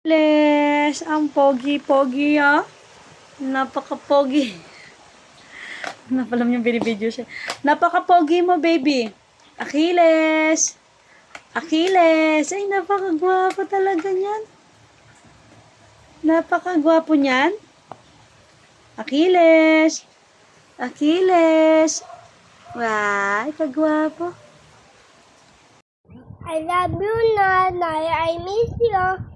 Les, ang pogi-pogi ah. Napaka-pogi. Napalam yung binibidyo siya. Napaka-pogi mo, baby. Achilles. Achilles. Ay, napaka-gwapo talaga niyan. Napaka-gwapo niyan. Achilles. Achilles. Wow, kagwapo. I love you, Nanay. I miss you.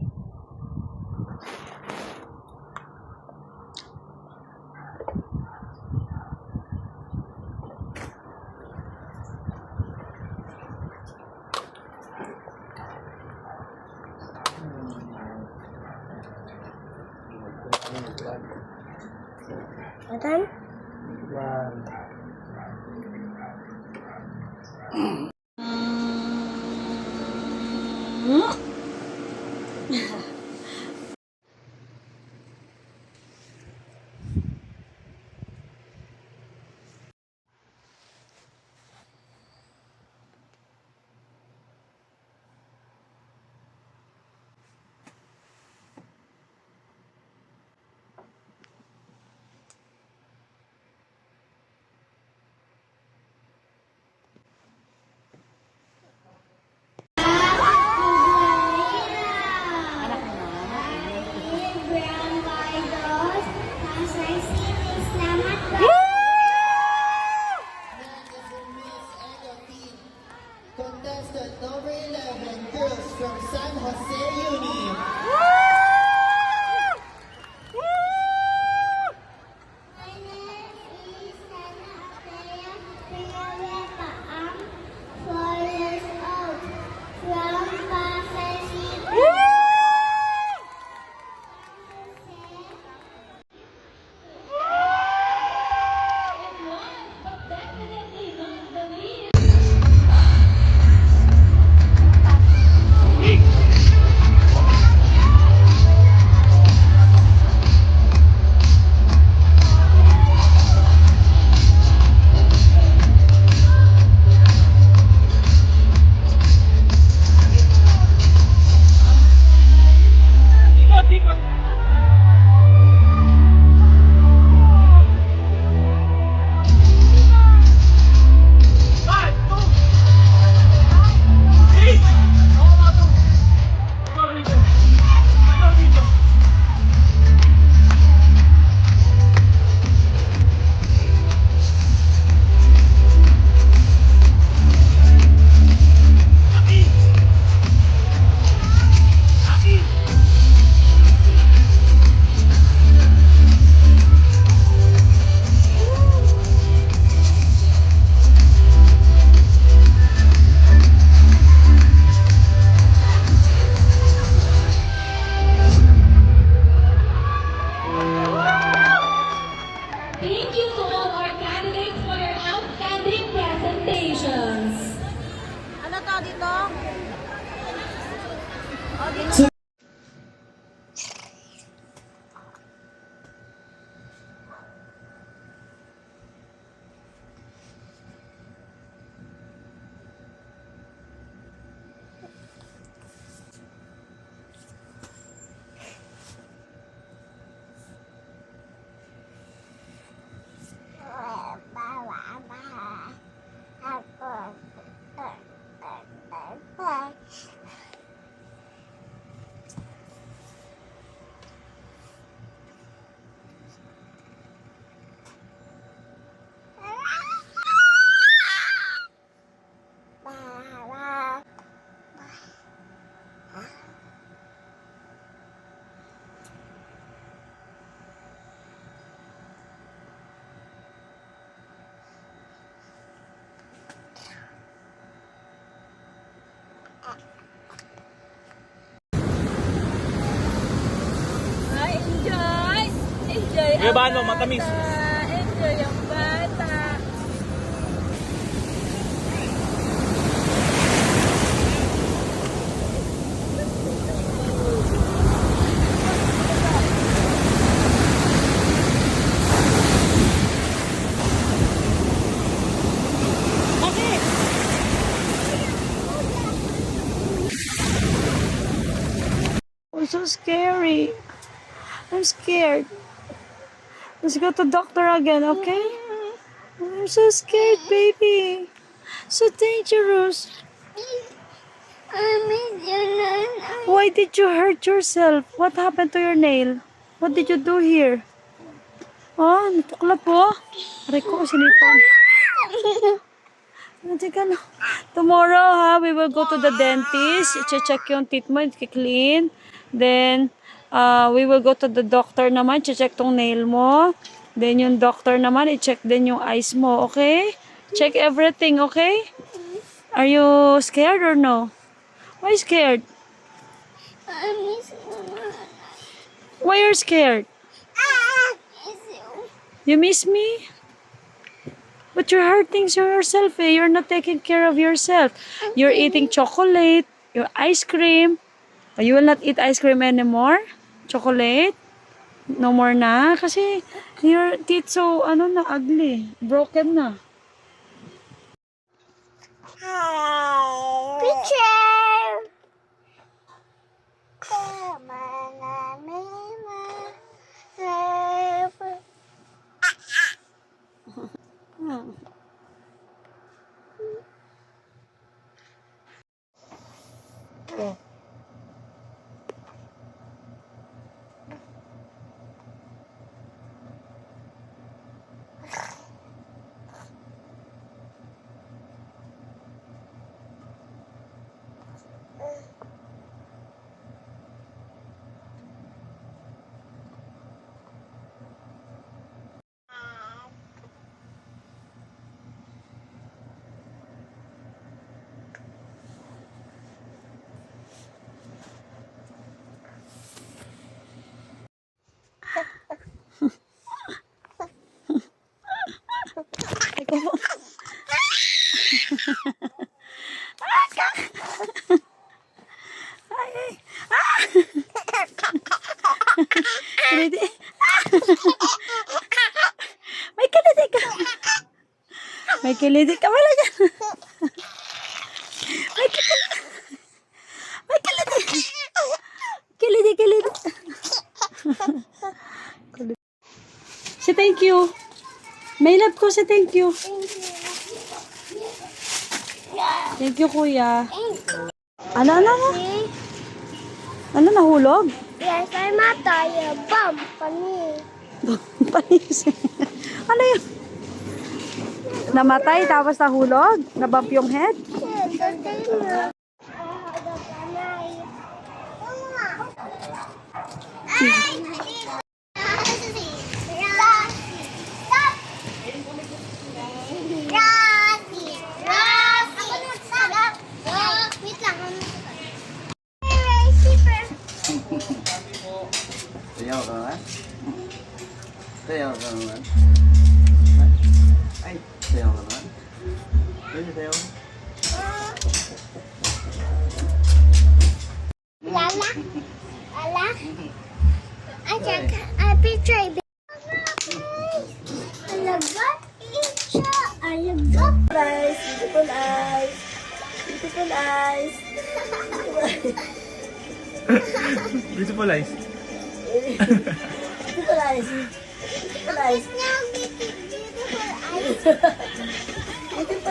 Nathan? Contestant number 11, girls from San Jose Uni. My name is Sana Atea Priyawepa. I'm 4 years old. From Pasay City. Thank you to all our candidates for your outstanding presentations. Ano to dito? Enjoy! Enjoy Kuya Bano, matamis. Enjoy ang bata. Uy, so scary. I'm scared. Let's go to doctor again, okay? I'm so scared, baby. So dangerous. I miss you, Nana. Why did you hurt yourself? What happened to your nail? What did you do here? Oh, natukla po. Aray ko, sinipang. Teka lang. Tomorrow, we will go to the dentist. I-check yung teeth mo, i-clean. Then, we will go to the doctor naman, i-check tong nail mo. Then, yung doctor naman, i-check din yung eyes mo, okay? Check everything, okay? Are you scared or no? Why scared? I miss you, Nana. Why you're scared? I miss you. You miss me? But you're hurting yourself, eh. You're not taking care of yourself. You're eating chocolate, your ice cream. You will not eat ice cream anymore? Chocolate? No more na? Kasi your teeth so, ugly. Broken na. Picture. Come on, Kilidi. May kilidi ka. May kilidi ka pala dyan. May kilidi. May kilidi. Kilidi, kilidi. Say thank you. May love ko, say thank you. Thank you, kuya. Ano? Ano, nahulog? Yes, I'm a tire bump funny. Panis. Ano yun? Namatay tapos nahulog? Nabump yung head? Sayaw ka naman? Sayaw ka naman? Ay, sayaw ka naman? Pwede sayaw? Lala? Lala? I check. I picture. Alagat siya. Alagat. Eyes, beautiful eyes. Beautiful eyes. Beautiful eyes. Beautiful eyes. Beautiful eyes. Now, beautiful eyes.